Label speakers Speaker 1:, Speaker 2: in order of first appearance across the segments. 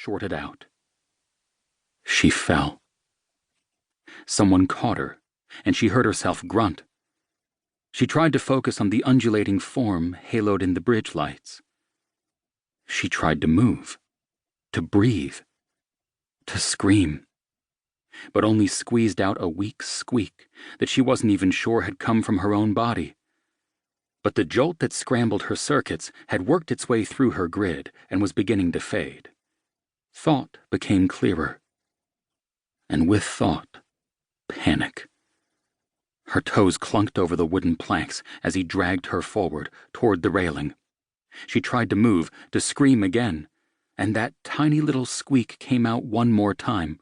Speaker 1: shorted out. She fell. Someone caught her, and she heard herself grunt. She tried to focus on the undulating form haloed in the bridge lights. She tried to move, to breathe, to scream, but only squeezed out a weak squeak that she wasn't even sure had come from her own body. But the jolt that scrambled her circuits had worked its way through her grid and was beginning to fade. Thought became clearer. And with thought, panic. Her toes clunked over the wooden planks as he dragged her forward toward the railing. She tried to move, to scream again, and that tiny little squeak came out one more time.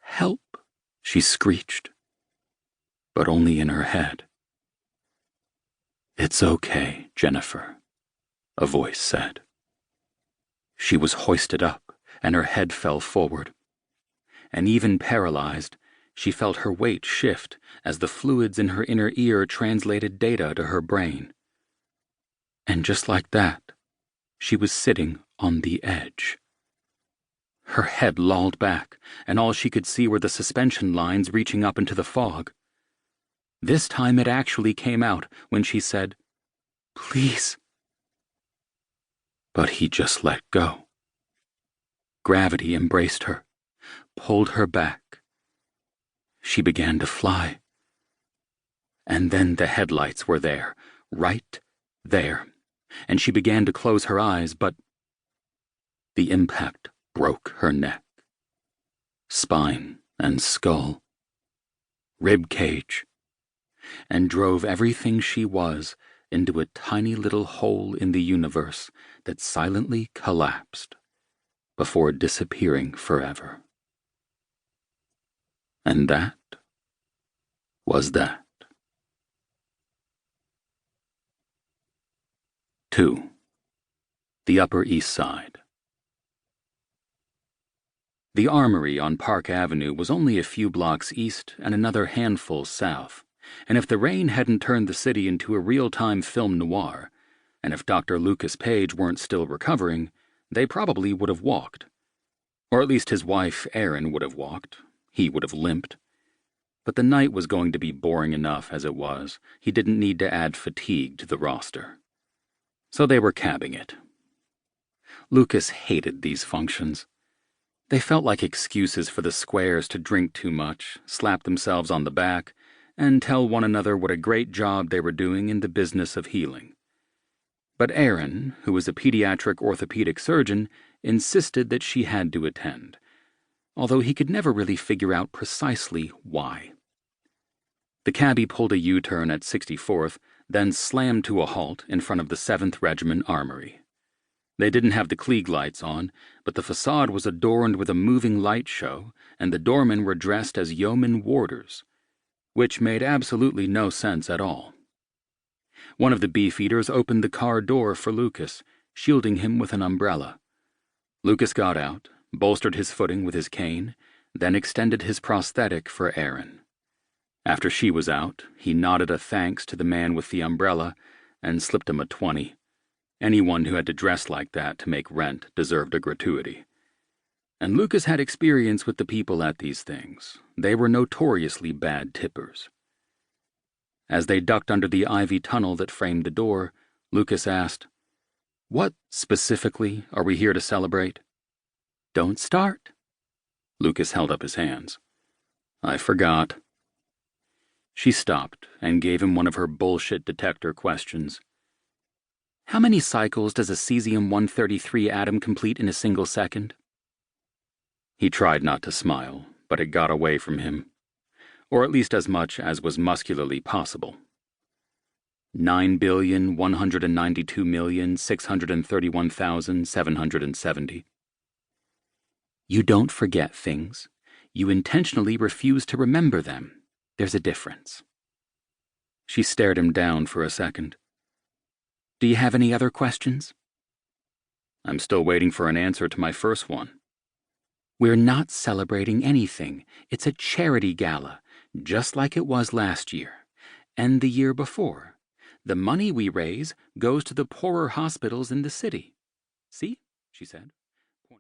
Speaker 1: "Help," she screeched, but only in her head. "It's okay, Jennifer," a voice said. She was hoisted up, and her head fell forward. And even paralyzed, she felt her weight shift as the fluids in her inner ear translated data to her brain. And just like that, she was sitting on the edge. Her head lolled back, and all she could see were the suspension lines reaching up into the fog. This time it actually came out when she said, "Please." But he just let go. Gravity embraced her, pulled her back. She began to fly. And then the headlights were there, right there, and she began to close her eyes, but the impact broke her neck, spine and skull, rib cage, and drove everything she was into a tiny little hole in the universe that silently collapsed before disappearing forever. And that was that. 2. The Upper East Side. The Armory on Park Avenue was only a few blocks east and another handful south, and if the rain hadn't turned the city into a real-time film noir, and if Dr. Lucas Page weren't still recovering, they probably would have walked. Or at least his wife, Erin, would have walked. He would have limped. But the night was going to be boring enough as it was. He didn't need to add fatigue to the roster. So they were cabbing it. Lucas hated these functions. They felt like excuses for the squares to drink too much, slap themselves on the back, and tell one another what a great job they were doing in the business of healing. But Erin, who was a pediatric orthopedic surgeon, insisted that she had to attend, although he could never really figure out precisely why. The cabbie pulled a U-turn at 64th, then slammed to a halt in front of the 7th Regiment Armory. They didn't have the Klieg lights on, but the facade was adorned with a moving light show, and the doormen were dressed as yeoman warders, which made absolutely no sense at all. One of the beefeaters opened the car door for Lucas, shielding him with an umbrella. Lucas got out, bolstered his footing with his cane, then extended his prosthetic for Erin. After she was out, he nodded a thanks to the man with the umbrella and slipped him a 20. Anyone who had to dress like that to make rent deserved a gratuity. And Lucas had experience with the people at these things. They were notoriously bad tippers. As they ducked under the ivy tunnel that framed the door, Lucas asked, "What, specifically, are we here to celebrate?" "Don't start." Lucas held up his hands. "I forgot." She stopped and gave him one of her bullshit detector questions. "How many cycles does a cesium-133 atom complete in a single second?" He tried not to smile, but it got away from him. Or at least as much as was muscularly possible. 9,192,631,770. You don't forget things. You intentionally refuse to remember them. There's a difference. She stared him down for a second. "Do you have any other questions?" "I'm still waiting for an answer to my first one." "We're not celebrating anything. It's a charity gala, just like it was last year, and the year before. The money we raise goes to the poorer hospitals in the city. See?" she said.